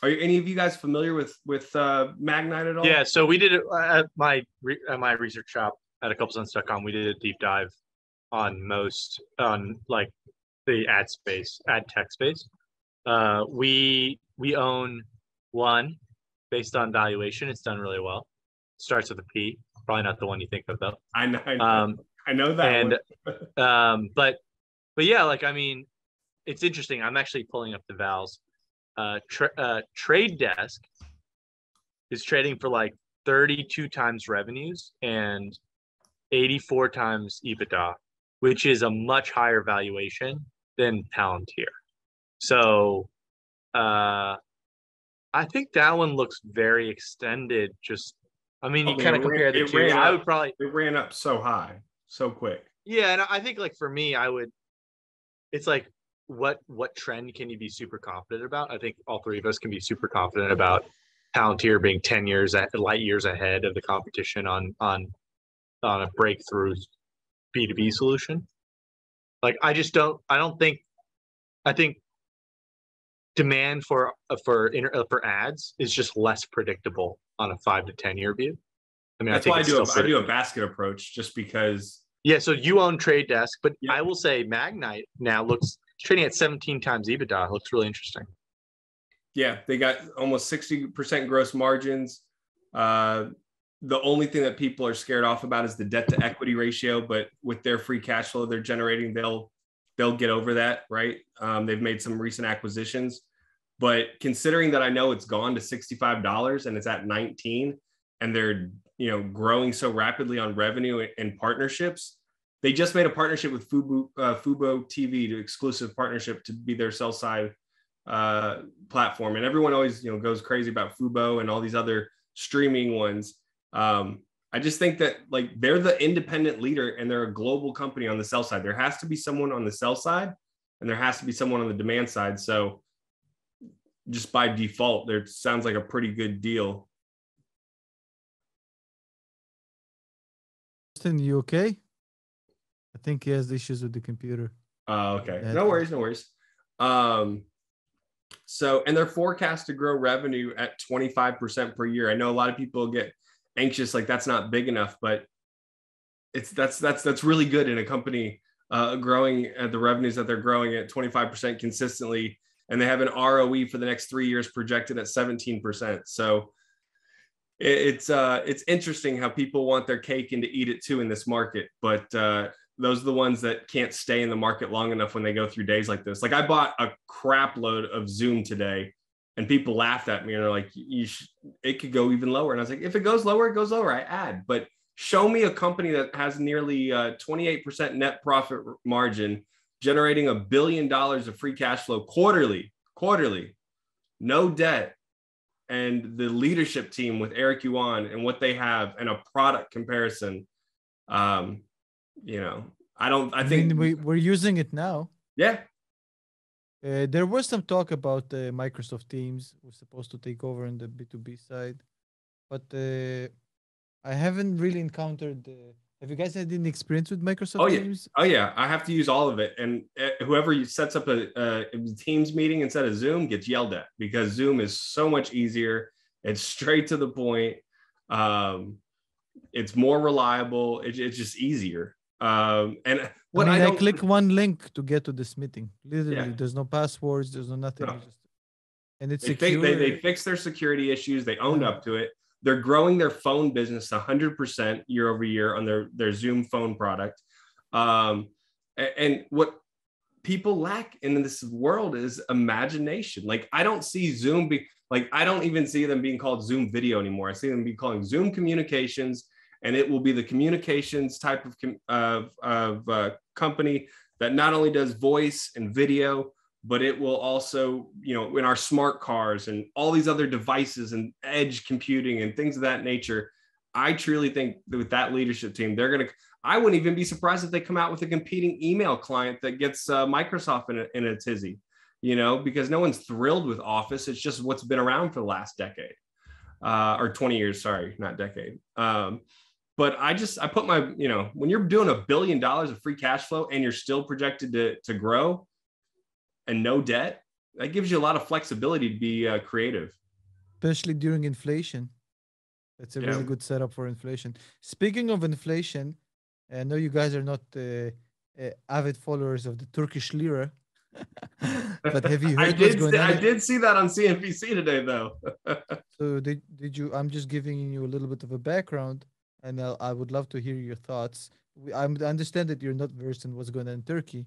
Are any of you guys familiar with Magnite at all? Yeah, so we did it at my research shop at acouplescents.com. We did a deep dive on like the ad tech space. We own one based on valuation. It's done really well. Starts with a P. Probably not the one you think of though. I know that. And but yeah, like I mean, it's interesting. I'm actually pulling up the vals. Trade Desk is trading for like 32 times revenues and 84 times EBITDA, which is a much higher valuation than Palantir. So I think that one looks very extended. Just, I mean, you kind of compare the two. I would probably it ran up so high, so quick. Yeah, and I think like for me, it's like what trend can you be super confident about? I think all three of us can be super confident about Palantir being 10 light years ahead of the competition on a breakthrough B2B solution. Like I think demand for ads is just less predictable on a 5 to 10 year view. I mean, that's why I do a basket approach, just because. Yeah, so you own Trade Desk, but I will say Magnite now looks trading at 17 times EBITDA. It looks really interesting. Yeah, they got almost 60% gross margins. The only thing that people are scared off about is the debt to equity ratio, but with their free cash flow they're generating, they'll get over that, right? They've made some recent acquisitions, but considering that I know it's gone to $65 and it's at 19, and they're growing so rapidly on revenue and partnerships. They just made a partnership with Fubo TV, to exclusive partnership to be their sell side platform, and everyone always goes crazy about Fubo and all these other streaming ones. I just think that like they're the independent leader and they're a global company on the sell side. There has to be someone on the sell side and there has to be someone on the demand side. So just by default, there sounds like a pretty good deal. Justin, you okay? I think he has issues with the computer. Okay. No worries. So, and they're forecast to grow revenue at 25% per year. I know a lot of people get anxious, like that's not big enough, but that's really good in a company growing at the revenues that they're growing at 25% consistently. And they have an ROE for the next 3 years projected at 17%. So it's interesting how people want their cake and to eat it too in this market. But those are the ones that can't stay in the market long enough when they go through days like this. Like I bought a crap load of Zoom today and people laughed at me and they're like, it could go even lower. And I was like, if it goes lower, it goes lower, I add. But show me a company that has nearly 28% net profit margin, generating $1 billion of free cash flow quarterly, no debt. And the leadership team with Eric Yuan and what they have and a product comparison, I think we're using it now. Yeah. There was some talk about Microsoft Teams was supposed to take over on the B2B side, but I haven't really encountered. Have you guys had any experience with Microsoft Teams? Oh yeah, I have to use all of it, and whoever sets up a Teams meeting instead of Zoom gets yelled at because Zoom is so much easier. It's straight to the point. It's more reliable. It's just easier. And what I click one link to get to this meeting. Literally, there's no passwords. There's no nothing. No. And it's secure. They fixed their security issues. They owned up to it. They're growing their phone business 100% year over year on their Zoom phone product. And what people lack in this world is imagination. Like I don't see Zoom I don't even see them being called Zoom Video anymore. I see them calling Zoom Communications, and it will be the communications type of company that not only does voice and video, but it will also, in our smart cars and all these other devices and edge computing and things of that nature. I truly think that with that leadership team, I wouldn't even be surprised if they come out with a competing email client that gets Microsoft in a tizzy, because no one's thrilled with Office. It's just what's been around for the last decade or 20 years. Sorry, not decade. But I put my, when you're doing $1 billion of free cash flow and you're still projected to grow, and no debt, that gives you a lot of flexibility to be creative. Especially during inflation. That's a really good setup for inflation. Speaking of inflation, I know you guys are not avid followers of the Turkish lira, but have you heard what's going on? I did see that on CNBC today, though. So did you? I'm just giving you a little bit of a background, and I would love to hear your thoughts. I understand that you're not versed in what's going on in Turkey.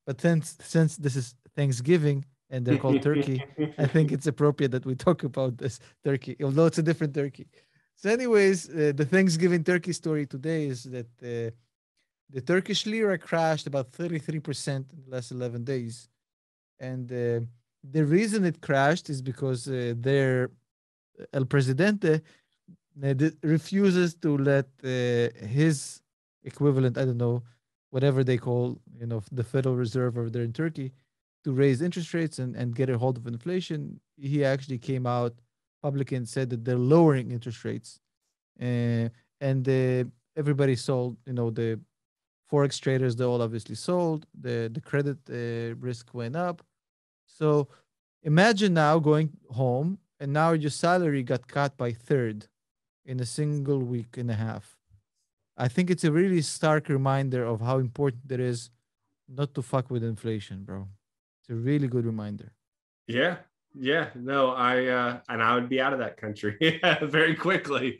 But since this is Thanksgiving, and they're called Turkey, I think it's appropriate that we talk about this Turkey, although it's a different Turkey. So, anyways, the Thanksgiving turkey story today is that the Turkish lira crashed about 33% in the last 11 days. And the reason it crashed is because their El Presidente refuses to let his equivalent, I don't know, whatever they call, the Federal Reserve over there in Turkey, to raise interest rates and get a hold of inflation. He actually came out publicly and said that they're lowering interest rates. And everybody sold, the forex traders, they all obviously sold. The credit risk went up. So imagine now going home and now your salary got cut by third in a single week and a half. I think it's a really stark reminder of how important it is not to fuck with inflation, bro. It's a really good reminder. Yeah. No, I would be out of that country very quickly.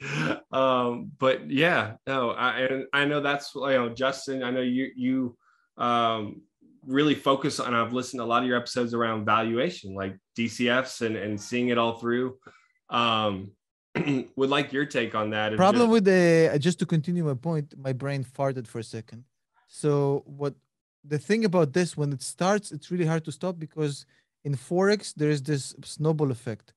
But yeah, no, I know that's, Justin, I know you really focus on, I've listened to a lot of your episodes around valuation, like DCFs and seeing it all through. Would like your take on that. Problem with just to continue my point, my brain farted for a second. So the thing about this, when it starts, it's really hard to stop because in Forex, there is this snowball effect.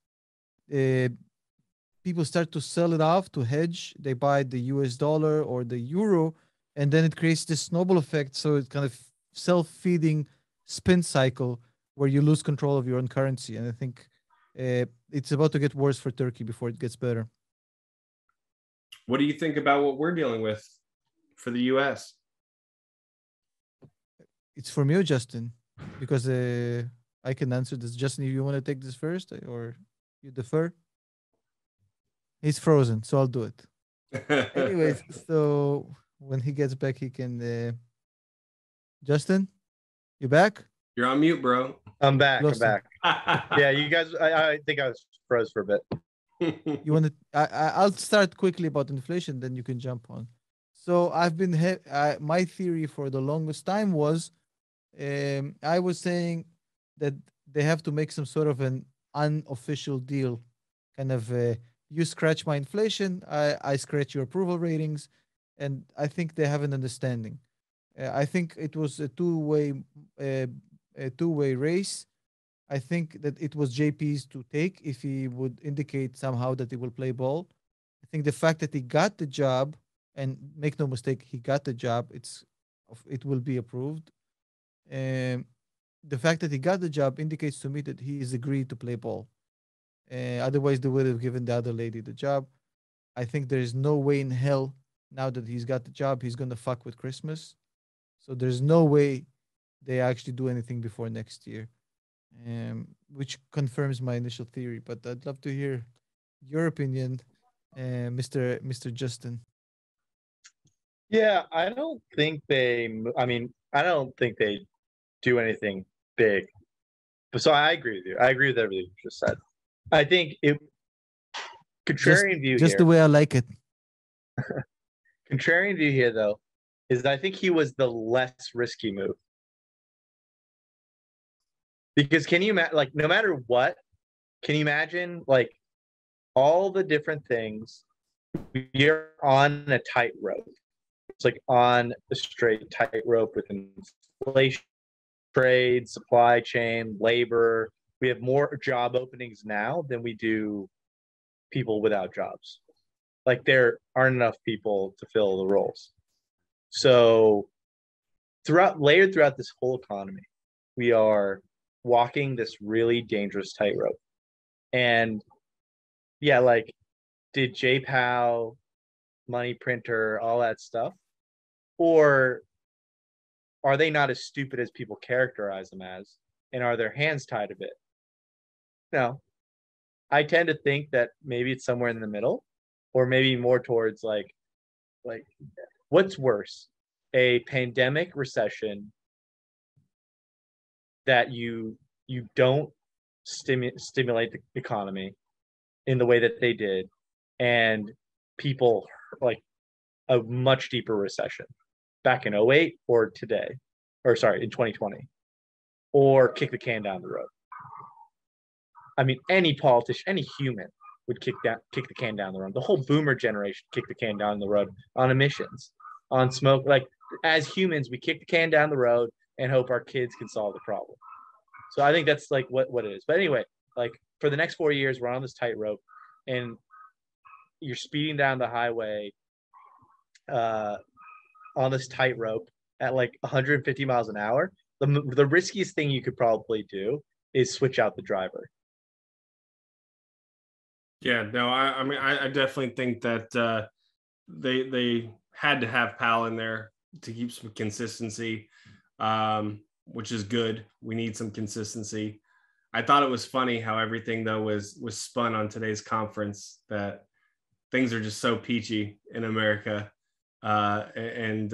People start to sell it off to hedge. They buy the US dollar or the euro, and then it creates this snowball effect. So it's kind of self-feeding spin cycle where you lose control of your own currency. And I think it's about to get worse for Turkey before it gets better. What do you think about what we're dealing with for the US? It's from you, Justin, because I can answer this. Justin, if you want to take this first or you defer? He's frozen, so I'll do it. Anyways, so when he gets back, he can... Justin, you back? You're on mute, bro. I'm back. I'm back. Yeah, you guys, I think I was froze for a bit. You want to? I'll start quickly about inflation, then you can jump on. So I've been my theory for the longest time was, I was saying that they have to make some sort of an unofficial deal, kind of you scratch my inflation, I scratch your approval ratings, and I think they have an understanding. I think it was a two-way race. I think that it was JP's to take if he would indicate somehow that he will play ball. I think the fact that he got the job, and make no mistake, he got the job, it will be approved. The fact that he got the job indicates to me that he is agreed to play ball. Otherwise, they would have given the other lady the job. I think there is no way in hell, now that he's got the job, he's going to fuck with Christmas. So there's no way they actually do anything before next year, which confirms my initial theory. But I'd love to hear your opinion, Mr. Justin. Yeah, I don't think they do anything big. But so I agree with you. I agree with everything you just said. I think contrarian view just here, the way I like it. Contrarian view here, though, is that I think he was the less risky move. Because can you imagine, like, no matter what, can you imagine, like, all the different things? You're on a tightrope. It's like on a straight tightrope with inflation, trade, supply chain, labor. We have more job openings now than we do people without jobs. Like, there aren't enough people to fill the roles. So layered throughout this whole economy, we are walking this really dangerous tightrope. And yeah, like, did J-POW, money printer, all that stuff? Or are they not as stupid as people characterize them as? And are their hands tied a bit? No. I tend to think that maybe it's somewhere in the middle, or maybe more towards like what's worse, a pandemic recession that you don't stimulate the economy in the way that they did, and people like a much deeper recession back in 2008 or today, or sorry, in 2020, or kick the can down the road. I mean, any politician, any human would kick the can down the road. The whole boomer generation kicked the can down the road on emissions, on smoke. Like as humans, we kick the can down the road and hope our kids can solve the problem. So I think that's like what it is. But anyway, like for the next 4 years, we're on this tightrope, and you're speeding down the highway on this tightrope at like 150 miles an hour. The riskiest thing you could probably do is switch out the driver. Yeah, no, I mean, I definitely think that they had to have Powell in there to keep some consistency, which is good. We need some consistency. I thought it was funny how everything though was spun on today's conference, that things are just so peachy in America, and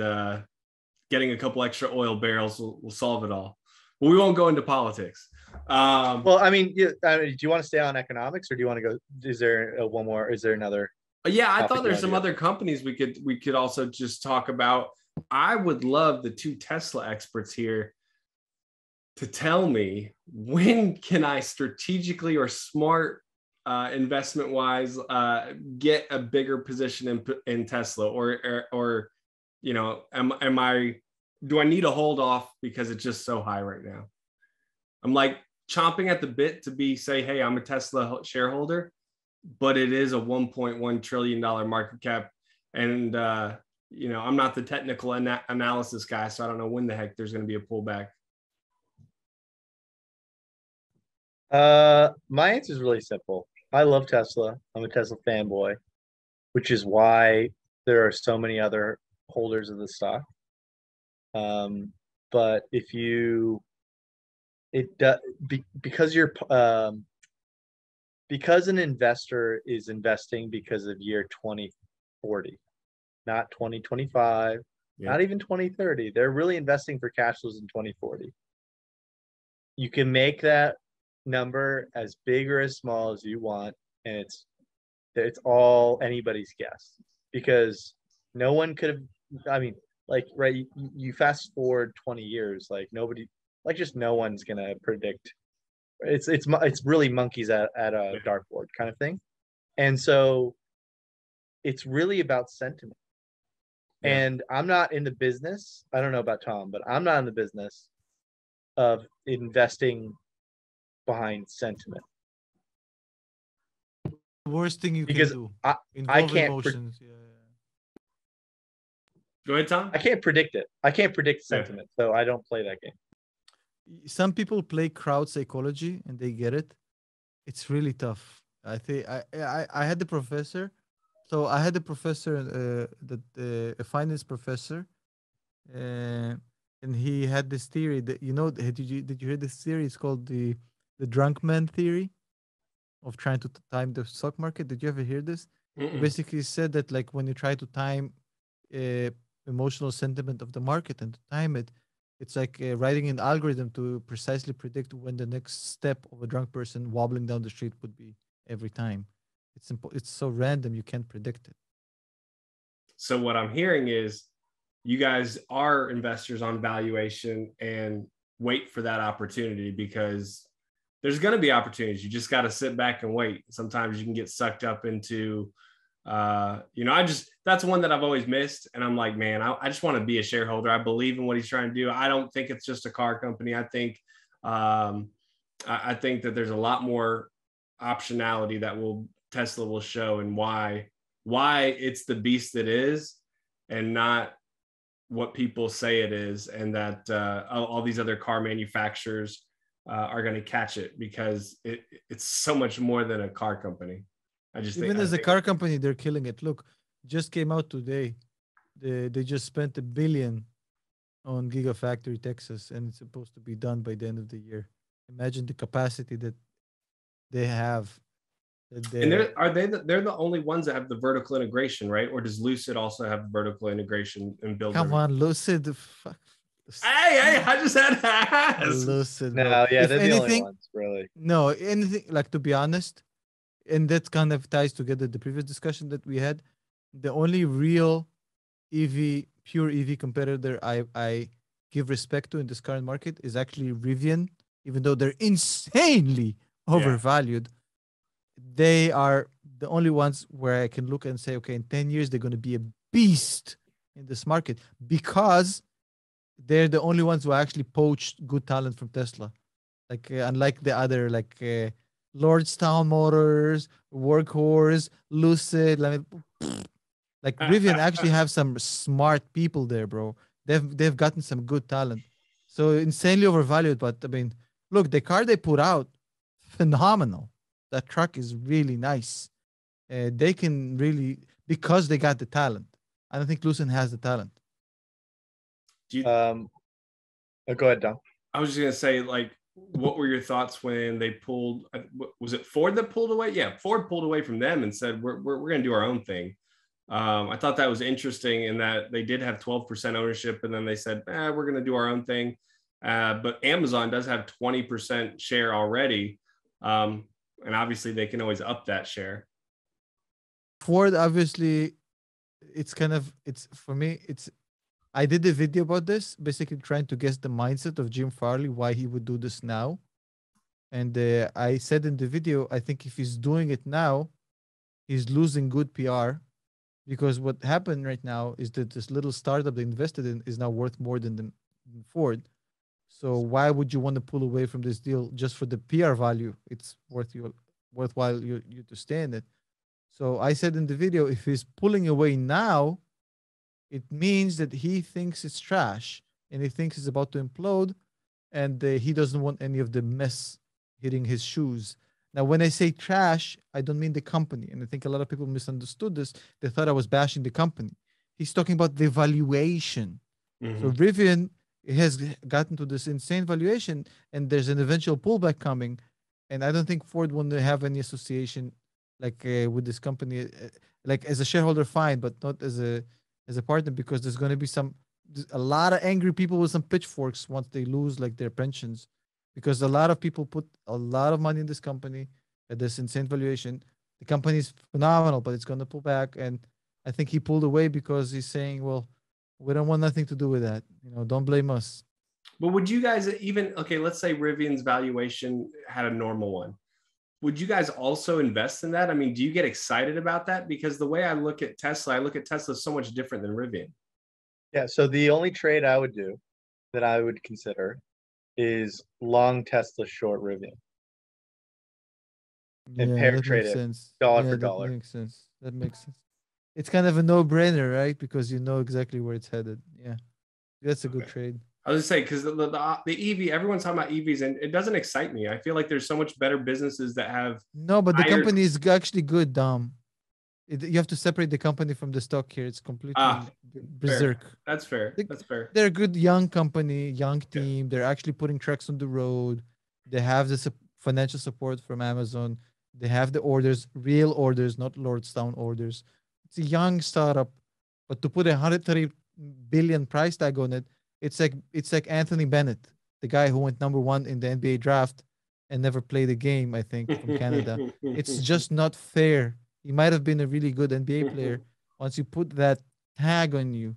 getting a couple extra oil barrels will solve it all. But we won't go into politics. Well, I mean, do you want to stay on economics, or do you want to go? Is there one more? Is there another? Yeah, I thought there's some other companies we could also just talk about. I would love the two Tesla experts here to tell me, when can I strategically or smart investment wise get a bigger position in Tesla, or you know, do I need to hold off because it's just so high right now? I'm like chomping at the bit to say, hey, I'm a Tesla shareholder, but it is a $1.1 trillion market cap. And, you know, I'm not the technical analysis guy, so I don't know when the heck there's going to be a pullback. My answer is really simple. I love Tesla. I'm a Tesla fanboy, which is why there are so many other holders of the stock. But if you, because an investor is investing because of year 2040, not 2025, not even 2030. They're really investing for cash flows in 2040. You can make that number as big or as small as you want, and it's all anybody's guess, because no one could have, I mean, like, right, you fast forward 20 years, like nobody, like just no one's gonna predict. It's really monkeys at a dartboard kind of thing. And so it's really about sentiment. And I'm not in the business, I don't know about Tom, but I'm not in the business of investing behind sentiment. The worst thing you can do. I can't emotions. Go ahead, Tom. I can't predict it. I can't predict sentiment, so I don't play that game. Some people play crowd psychology and they get it. It's really tough. I think I had the professor. So I had a professor, a finance professor, and he had this theory that, you know, did you hear this theory? It's called the drunk man theory of trying to time the stock market. Did you ever hear this? He basically said that, like, when you try to time emotional sentiment of the market and to time it, it's like writing an algorithm to precisely predict when the next step of a drunk person wobbling down the street would be every time. It's so random, you can't predict it. So what I'm hearing is you guys are investors on valuation and wait for that opportunity, because there's going to be opportunities. You just got to sit back and wait. Sometimes you can get sucked up into, you know, that's one that I've always missed. And I'm like, man, I just want to be a shareholder. I believe in what he's trying to do. I don't think it's just a car company. I think that there's a lot more optionality that Tesla will show, and why it's the beast it is and not what people say it is. And that all these other car manufacturers are going to catch it, because it's so much more than a car company. Even as a car company, they're killing it. Look, just came out today. They just spent $1 billion on Gigafactory Texas, and it's supposed to be done by the end of the year. Imagine the capacity that they have. And they're the only ones that have the vertical integration, right? Or does Lucid also have vertical integration and build? Come on, Lucid. Fuck. Hey, I just had to ask. Lucid. No, yeah, they're the only ones, really. No, anything, like, to be honest, and that kind of ties together the previous discussion that we had. The only real pure EV competitor I give respect to in this current market is actually Rivian, even though they're insanely overvalued. They are the only ones where I can look and say, okay, in 10 years, they're going to be a beast in this market because they're the only ones who actually poached good talent from Tesla. Like, unlike the other, like Lordstown Motors, Workhorse, Lucid, like Rivian actually have some smart people there, bro. They've gotten some good talent. So insanely overvalued, but I mean, look, the car they put out, phenomenal. That truck is really nice. They can really, because they got the talent. I don't think Lucid has the talent. Go ahead, Dom. I was just gonna say, like, what were your thoughts when they pulled? Was it Ford that pulled away? Yeah, Ford pulled away from them and said, "We're gonna do our own thing." I thought that was interesting in that they did have 12% ownership, and then they said, "We're gonna do our own thing." But Amazon does have 20% share already, and obviously they can always up that share. Ford, obviously, it's for me. I did a video about this, basically trying to guess the mindset of Jim Farley, why he would do this now. And I said in the video, I think if he's doing it now, he's losing good PR, because what happened right now is that this little startup they invested in is now worth more than Ford. So why would you want to pull away from this deal just for the PR value? It's worthwhile you to stay in it. So I said in the video, if he's pulling away now, it means that he thinks it's trash and he thinks it's about to implode, and he doesn't want any of the mess hitting his shoes. Now, when I say trash, I don't mean the company. And I think a lot of people misunderstood this. They thought I was bashing the company. He's talking about the valuation. So Rivian has gotten to this insane valuation, and there's an eventual pullback coming. And I don't think Ford want to have any association like with this company, like as a shareholder, fine, but not as a partner, because there's going to be a lot of angry people with some pitchforks once they lose like their pensions, because a lot of people put a lot of money in this company at this insane valuation. The company is phenomenal, but it's going to pull back. And I think he pulled away because he's saying, well, we don't want nothing to do with that. Don't blame us. But would you guys even, okay, let's say Rivian's valuation had a normal one. Would you guys also invest in that? I mean, do you get excited about that? Because the way I look at Tesla so much different than Rivian. Yeah, so the only trade I would do that I would consider is long Tesla, short Rivian. And pair trade it dollar for dollar. That makes sense. It's kind of a no-brainer, right? Because you know exactly where it's headed. Yeah, that's a good trade. I was just saying, because the EV, everyone's talking about EVs, and it doesn't excite me. I feel like there's so much better businesses that have. No, but the company is actually good, Dom. You have to separate the company from the stock here. It's completely berserk. Fair. That's fair. That's fair. They're a good young company, young team. They're actually putting trucks on the road. They have this financial support from Amazon. They have the orders, real orders, not Lordstown orders. It's a young startup, but to put 130 billion price tag on it, it's like Anthony Bennett, the guy who went #1 in the NBA draft and never played a game, I think, from Canada. It's just not fair. He might have been a really good NBA player. Once you put that tag on you,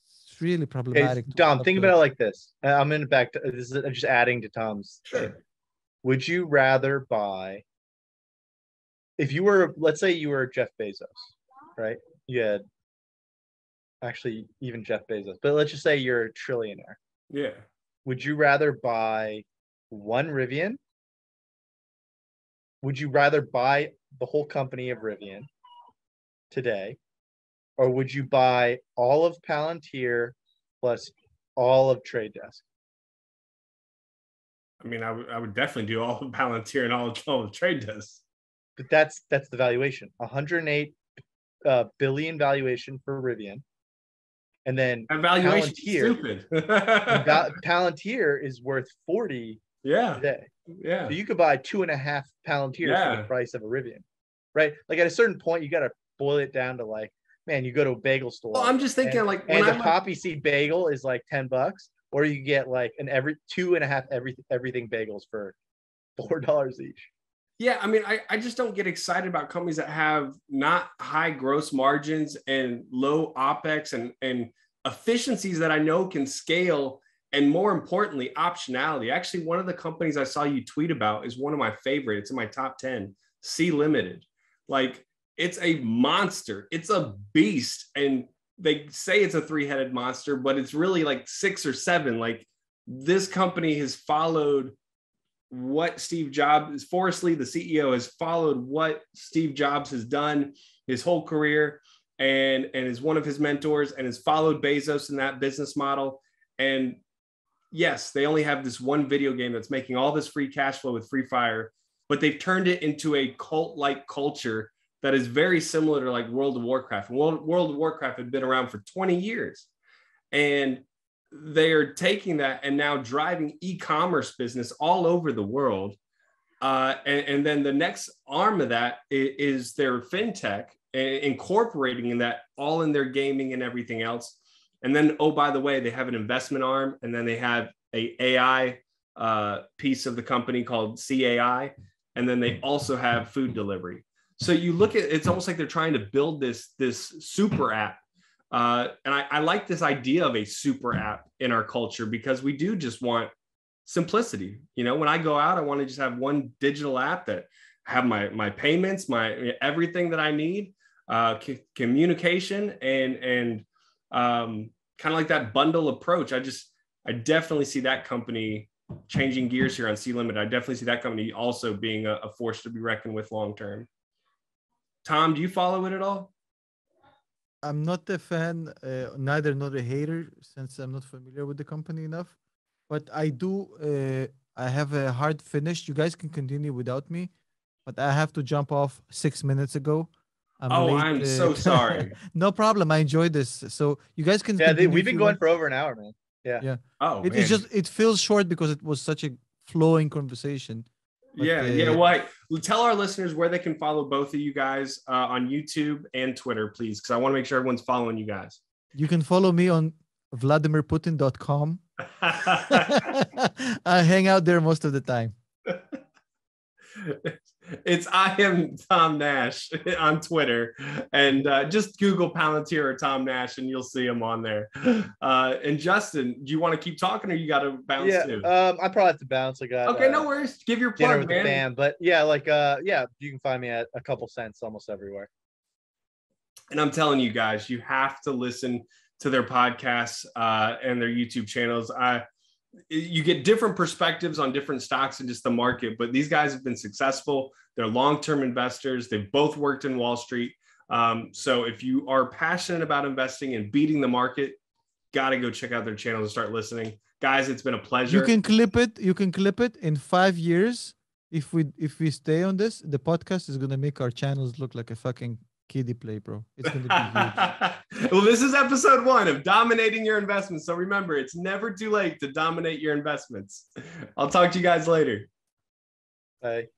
it's really problematic. Hey, Dom, think about it like this. I'm in back to this. I'm just adding to Tom's. Sure. Would you rather buy, if you were, let's say you were Jeff Bezos, right? You had actually even Jeff Bezos, but let's just say you're a trillionaire. Yeah. Would you rather buy one Rivian? Would you rather buy the whole company of Rivian today? Or would you buy all of Palantir plus all of Trade Desk? I mean, I would definitely do all of Palantir and all of Trade Desk. But that's the valuation. 108 billion valuation for Rivian. And then that valuation is stupid. Palantir is worth 40 today. Yeah. So you could buy 2.5 Palantirs for the price of a Rivian, right? Like at a certain point, you got to boil it down to like, man, you go to a bagel store. Well, I'm just thinking and the poppy seed bagel is like $10, or you get like every 2.5 everything bagels for $4 each. Yeah, I mean, I just don't get excited about companies that have not high gross margins and low OPEX and efficiencies that I know can scale And more importantly, optionality. Actually, one of the companies I saw you tweet about is one of my favorite. It's in my top 10, Sea Limited. Like, it's a monster. It's a beast. And they say it's a 3-headed monster, but it's really like 6 or 7. Like, this company has followed what Steve Jobs, Forrest Li, the CEO, has followed what Steve Jobs has done his whole career, and is one of his mentors, and has followed Bezos in that business model. And yes, they only have this one video game that's making all this free cash flow with Free Fire, but they've turned it into a cult-like culture that is very similar to like World of Warcraft. World of Warcraft had been around for 20 years. And they are taking that and now driving e-commerce business all over the world. And then the next arm of that is their fintech, incorporating in that all in their gaming and everything else. And then, oh, by the way, they have an investment arm, and then they have a AI piece of the company called CAI. And then they also have food delivery. So you look at, it's almost like they're trying to build this super app. And I like this idea of a super app in our culture, because we do just want simplicity. You know, when I go out, I want to just have one digital app that have my payments, my everything that I need, communication, and kind of like that bundle approach. I definitely see that company changing gears here on Sea Limited. I definitely see that company also being a force to be reckoned with long term. Tom, do you follow it at all? I'm not a fan, neither not a hater, since I'm not familiar with the company enough. But I do. I have a hard finish. You guys can continue without me, but I have to jump off 6 minutes ago. I'm so sorry. No problem. I enjoyed this. So you guys can. Yeah, we've been going for over an hour, man. Yeah. Yeah. Oh, it's just, it feels short because it was such a flowing conversation. But, yeah. Well, tell our listeners where they can follow both of you guys on YouTube and Twitter, please, because I want to make sure everyone's following you guys. You can follow me on VladimirPutin.com. I hang out there most of the time. I am Tom Nash on Twitter, and just Google Palantir or Tom Nash and you'll see him on there. And Justin, do you want to keep talking, or you got to bounce too? I probably have to bounce. I got okay, no worries. Give your plug, with man. The band, but you can find me at a couple cents almost everywhere. And I'm telling you guys, you have to listen to their podcasts and their YouTube channels. You get different perspectives on different stocks and just the market, but these guys have been successful. They're long-term investors. They've both worked in Wall Street. So if you are passionate about investing and beating the market, got to go check out their channel and start listening. Guys, it's been a pleasure. You can clip it in 5 years. If we stay on this, the podcast is going to make our channels look like a fucking kiddie play, bro. It's going to be huge. Well, this is episode 1 of dominating your investments. So remember, it's never too late to dominate your investments. I'll talk to you guys later. Bye.